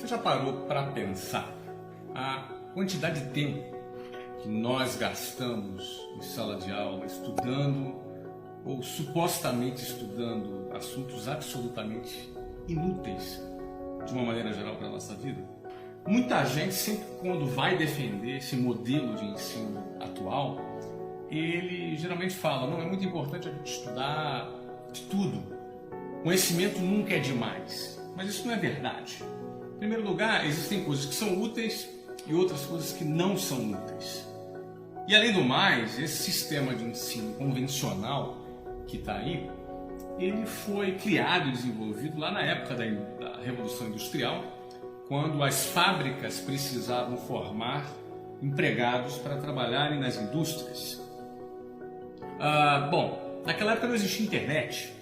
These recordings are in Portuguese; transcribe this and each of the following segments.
Você já parou para pensar a quantidade de tempo que nós gastamos em sala de aula estudando ou supostamente estudando assuntos absolutamente inúteis de uma maneira geral para a nossa vida? Muita gente, sempre quando vai defender esse modelo de ensino atual, ele geralmente fala: não, é muito importante a gente estudar de tudo. Conhecimento nunca é demais. Mas isso não é verdade. Em primeiro lugar, existem coisas que são úteis e outras coisas que não são úteis. E além do mais, esse sistema de ensino convencional que está aí, ele foi criado e desenvolvido lá na época da Revolução Industrial, quando as fábricas precisavam formar empregados para trabalharem nas indústrias. Bom, naquela época não existia internet.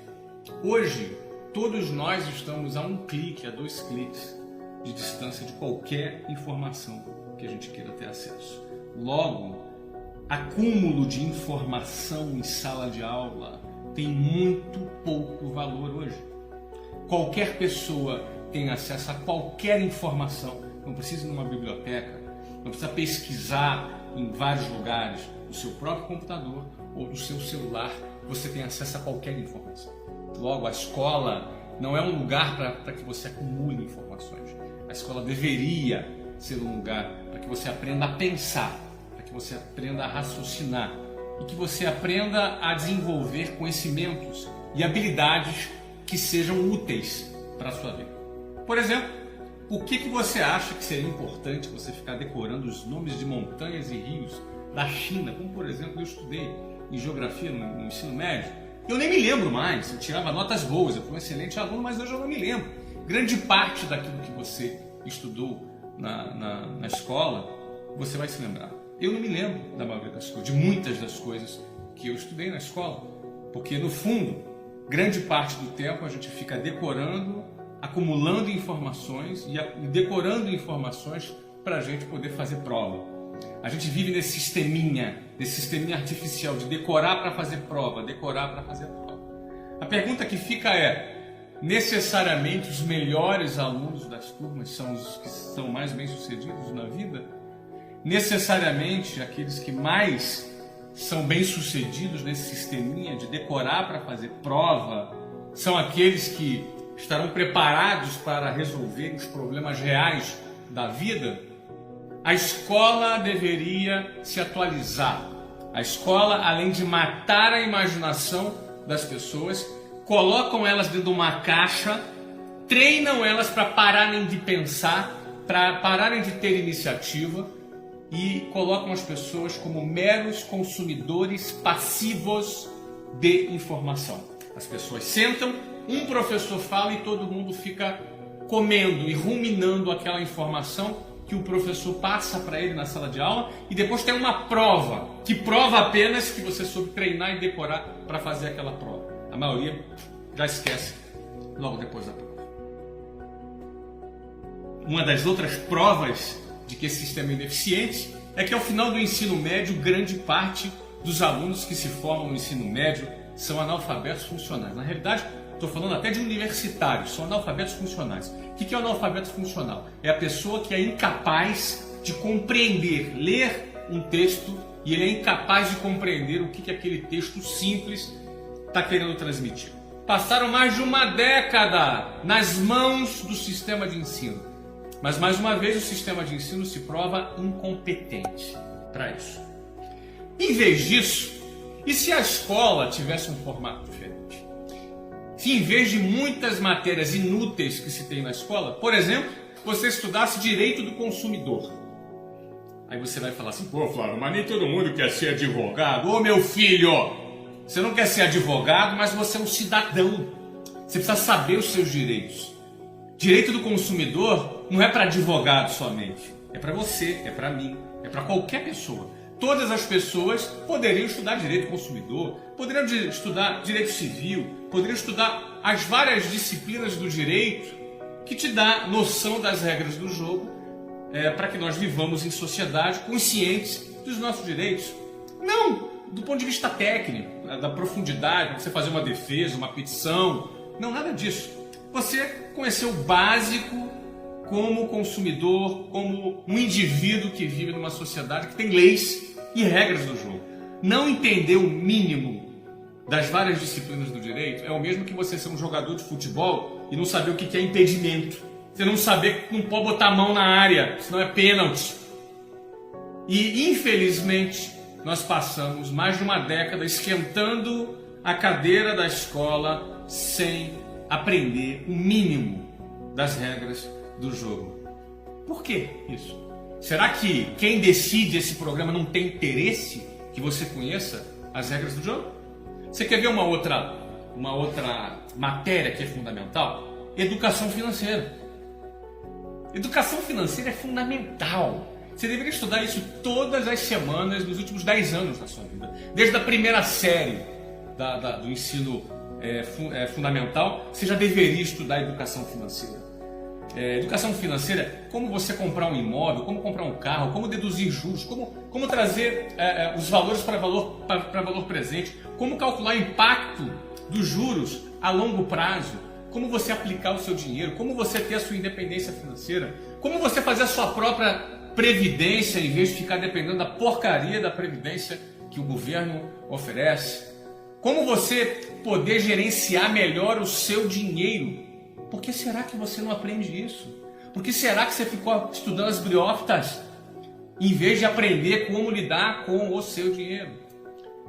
Hoje, todos nós estamos a um clique, a 2 cliques de distância de qualquer informação que a gente queira ter acesso. Logo, acúmulo de informação em sala de aula tem muito pouco valor hoje. Qualquer pessoa tem acesso a qualquer informação. Não precisa ir numa biblioteca, não precisa pesquisar em vários lugares. No seu próprio computador ou no seu celular, você tem acesso a qualquer informação. Logo, a escola não é um lugar para que você acumule informações. A escola deveria ser um lugar para que você aprenda a pensar, para que você aprenda a raciocinar e que você aprenda a desenvolver conhecimentos e habilidades que sejam úteis para a sua vida. Por exemplo, o que você acha que seria importante você ficar decorando os nomes de montanhas e rios da China, como por exemplo eu estudei em geografia no ensino médio? Eu nem me lembro mais, eu tirava notas boas, eu fui um excelente aluno, mas hoje eu não me lembro. Grande parte daquilo que você estudou na escola, você vai se lembrar. Eu não me lembro da maioria das coisas, de muitas das coisas que eu estudei na escola, porque no fundo, grande parte do tempo a gente fica decorando, acumulando informações e decorando informações para a gente poder fazer prova. A gente vive nesse sisteminha artificial de decorar para fazer prova, decorar para fazer prova. A pergunta que fica é: necessariamente os melhores alunos das turmas são os que são mais bem-sucedidos na vida? Necessariamente aqueles que mais são bem-sucedidos nesse sisteminha de decorar para fazer prova são aqueles que estarão preparados para resolver os problemas reais da vida? A escola deveria se atualizar. A escola, além de matar a imaginação das pessoas, colocam elas dentro de uma caixa, treinam elas para pararem de pensar, para pararem de ter iniciativa e colocam as pessoas como meros consumidores passivos de informação. As pessoas sentam, um professor fala e todo mundo fica comendo e ruminando aquela informação que o professor passa para ele na sala de aula, e depois tem uma prova, que prova apenas que você soube treinar e decorar para fazer aquela prova. A maioria já esquece logo depois da prova. Uma das outras provas de que esse sistema é ineficiente é que ao final do ensino médio, grande parte dos alunos que se formam no ensino médio são analfabetos funcionais. Na realidade, estou falando até de universitários, são analfabetos funcionais. O que é o analfabeto funcional? É a pessoa que é incapaz de compreender, ler um texto, e ele é incapaz de compreender o que aquele texto simples está querendo transmitir. Passaram mais de uma década nas mãos do sistema de ensino, mas mais uma vez o sistema de ensino se prova incompetente para isso. Em vez disso, e se a escola tivesse um formato diferente? Se em vez de muitas matérias inúteis que se tem na escola, por exemplo, você estudasse direito do consumidor. Aí você vai falar assim: pô, Flávio, mas nem todo mundo quer ser advogado. Ô meu filho, você não quer ser advogado, mas você é um cidadão. Você precisa saber os seus direitos. Direito do consumidor não é para advogado somente. É para você, é para mim, é para qualquer pessoa. Todas as pessoas poderiam estudar direito do consumidor, poderiam estudar direito civil, poderiam estudar as várias disciplinas do direito que te dá noção das regras do jogo para que nós vivamos em sociedade conscientes dos nossos direitos. Não do ponto de vista técnico, da profundidade, você fazer uma defesa, uma petição, não, nada disso. Você conhecer o básico como consumidor, como um indivíduo que vive numa sociedade que tem leis e regras do jogo. Não entender o mínimo das várias disciplinas do direito é o mesmo que você ser um jogador de futebol e não saber o que é impedimento. Você não saber que não pode botar a mão na área, senão é pênalti. E, infelizmente, nós passamos mais de uma década esquentando a cadeira da escola sem aprender o mínimo das regras do jogo. Por que isso? Será que quem decide esse programa não tem interesse que você conheça as regras do jogo? Você quer ver uma outra matéria que é fundamental? Educação financeira. Educação financeira é fundamental. Você deveria estudar isso todas as semanas dos últimos 10 anos da sua vida. Desde a primeira série do ensino fundamental, você já deveria estudar educação financeira. Educação financeira, como você comprar um imóvel, como comprar um carro, como deduzir juros, como trazer os valores para valor presente, como calcular o impacto dos juros a longo prazo, como você aplicar o seu dinheiro, como você ter a sua independência financeira, como você fazer a sua própria previdência em vez de ficar dependendo da porcaria da previdência que o governo oferece, como você poder gerenciar melhor o seu dinheiro. Por que será que você não aprende isso? Por que será que você ficou estudando as briófitas em vez de aprender como lidar com o seu dinheiro?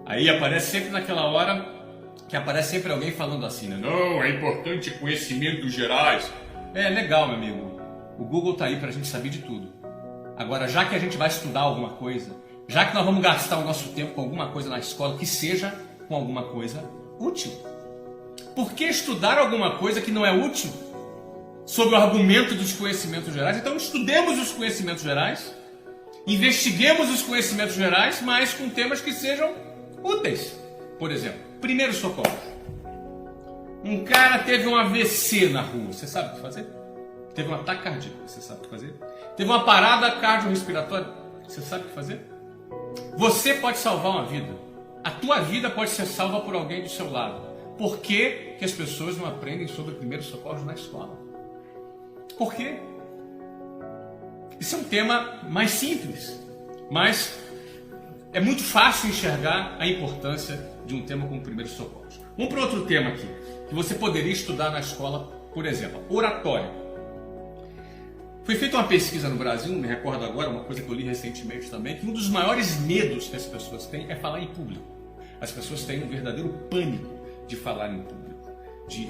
Aí aparece sempre naquela hora que aparece sempre alguém falando assim, né? Não, é importante conhecimentos gerais. É legal, meu amigo. O Google tá aí pra gente saber de tudo. Agora, já que a gente vai estudar alguma coisa, já que nós vamos gastar o nosso tempo com alguma coisa na escola, que seja com alguma coisa útil. Por que estudar alguma coisa que não é útil sob o argumento dos conhecimentos gerais? Então estudemos os conhecimentos gerais, investiguemos os conhecimentos gerais, mas com temas que sejam úteis. Por exemplo, primeiro socorro. Um cara teve um AVC na rua, você sabe o que fazer? Teve um ataque cardíaco, você sabe o que fazer? Teve uma parada cardiorrespiratória, você sabe o que fazer? Você pode salvar uma vida. A tua vida pode ser salva por alguém do seu lado. Por que as pessoas não aprendem sobre primeiros socorros na escola? Por quê? Isso é um tema mais simples, mas é muito fácil enxergar a importância de um tema como primeiros socorros. Vamos para outro tema aqui, que você poderia estudar na escola, por exemplo, oratória. Foi feita uma pesquisa no Brasil, me recordo agora, uma coisa que eu li recentemente também, que um dos maiores medos que as pessoas têm é falar em público. As pessoas têm um verdadeiro pânico de falar em público, de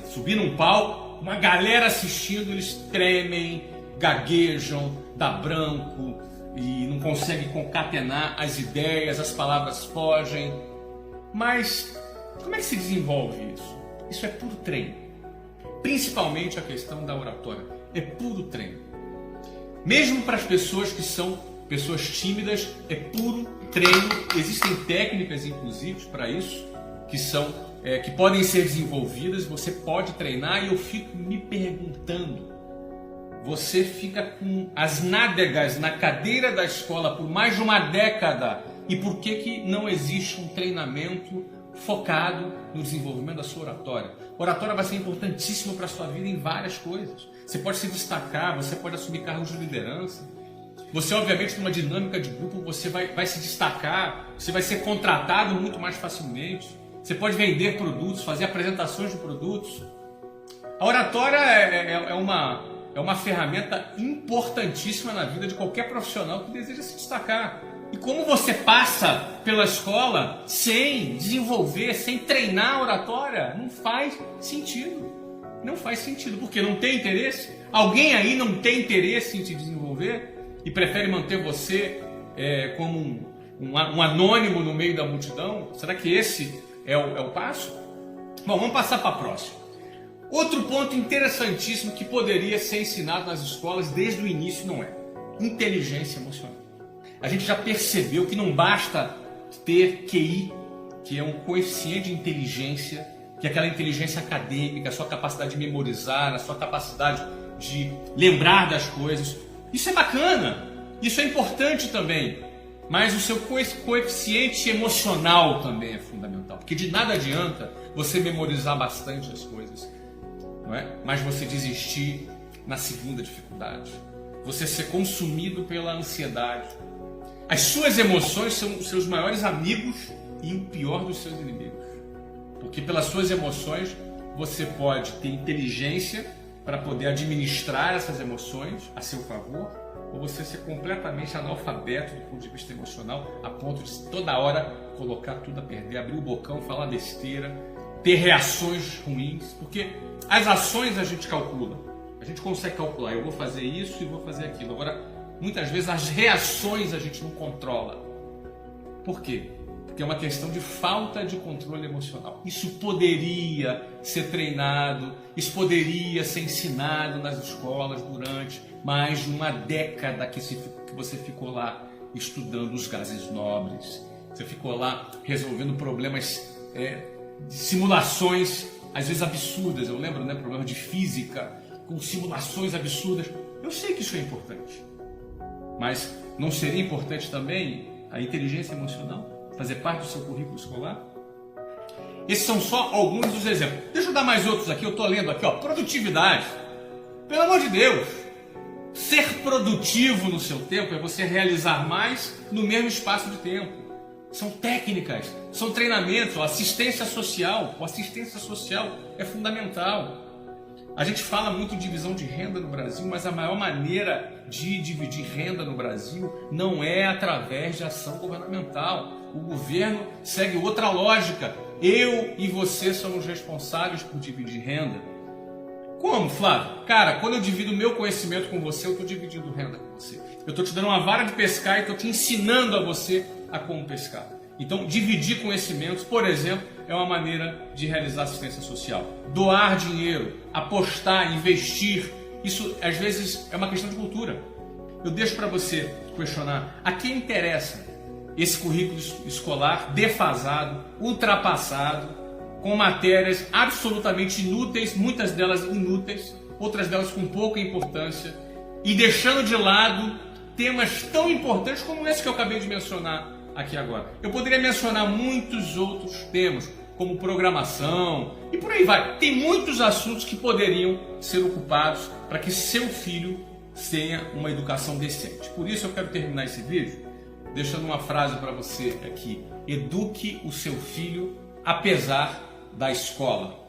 subir num palco, uma galera assistindo, eles tremem, gaguejam, dá branco e não conseguem concatenar as ideias, as palavras fogem. Mas como é que se desenvolve isso? Isso é puro treino. Principalmente a questão da oratória, é puro treino. Mesmo para as pessoas que são pessoas tímidas, é puro treino. Existem técnicas, inclusive, para isso, que podem ser desenvolvidas, você pode treinar. E eu fico me perguntando, você fica com as nádegas na cadeira da escola por mais de uma década, e por que não existe um treinamento focado no desenvolvimento da sua oratória? Oratória vai ser importantíssimo para a sua vida em várias coisas. Você pode se destacar, você pode assumir cargos de liderança. Você, obviamente, numa dinâmica de grupo, você vai se destacar, você vai ser contratado muito mais facilmente. Você pode vender produtos, fazer apresentações de produtos. A oratória é uma ferramenta importantíssima na vida de qualquer profissional que deseja se destacar. E como você passa pela escola sem desenvolver, sem treinar a oratória, não faz sentido. Não faz sentido, porque não tem interesse. Alguém aí não tem interesse em te desenvolver e prefere manter você como um anônimo no meio da multidão? Será que esse é o passo? Bom, vamos passar para a próxima. Outro ponto interessantíssimo que poderia ser ensinado nas escolas desde o início não é inteligência emocional. A gente já percebeu que não basta ter QI, que é um coeficiente de inteligência, que é aquela inteligência acadêmica, a sua capacidade de memorizar, a sua capacidade de lembrar das coisas. Isso é bacana, isso é importante também, mas o seu coeficiente emocional também é fundamental, porque de nada adianta você memorizar bastante as coisas, não é? Mas você desistir na segunda dificuldade. Você ser consumido pela ansiedade. As suas emoções são os seus maiores amigos e o pior dos seus inimigos. Porque pelas suas emoções você pode ter inteligência para poder administrar essas emoções a seu favor, ou você ser completamente analfabeto do ponto de vista emocional, a ponto de toda hora colocar tudo a perder, abrir o bocão, falar besteira, ter reações ruins, porque as ações a gente calcula, a gente consegue calcular, eu vou fazer isso e vou fazer aquilo. Agora, muitas vezes as reações a gente não controla. Por quê? Porque é uma questão de falta de controle emocional. Isso poderia ser treinado, isso poderia ser ensinado nas escolas durante mais de uma década que você ficou lá estudando os gases nobres, você ficou lá resolvendo problemas de simulações, às vezes absurdas. Eu lembro, problemas de física, com simulações absurdas. Eu sei que isso é importante, mas não seria importante também a inteligência emocional? Fazer parte do seu currículo escolar? Esses são só alguns dos exemplos. Deixa eu dar mais outros aqui, eu estou lendo aqui, produtividade. Pelo amor de Deus, ser produtivo no seu tempo é você realizar mais no mesmo espaço de tempo. São técnicas, são treinamentos, assistência social. A assistência social é fundamental. A gente fala muito de divisão de renda no Brasil, mas a maior maneira de dividir renda no Brasil não é através de ação governamental. O governo segue outra lógica. Eu e você somos responsáveis por dividir renda. Como, Flávio? Cara, quando eu divido o meu conhecimento com você, eu estou dividindo renda com você. Eu estou te dando uma vara de pescar e estou te ensinando a você a como pescar. Então, dividir conhecimentos, por exemplo, é uma maneira de realizar assistência social. Doar dinheiro, apostar, investir, isso às vezes é uma questão de cultura. Eu deixo para você questionar: a quem interessa esse currículo escolar defasado, ultrapassado, com matérias absolutamente inúteis, muitas delas inúteis, outras delas com pouca importância, e deixando de lado temas tão importantes como esse que eu acabei de mencionar aqui agora? Eu poderia mencionar muitos outros temas, como programação, e por aí vai. Tem muitos assuntos que poderiam ser ocupados para que seu filho tenha uma educação decente. Por isso eu quero terminar esse vídeo deixando uma frase para você aqui: eduque o seu filho apesar da escola.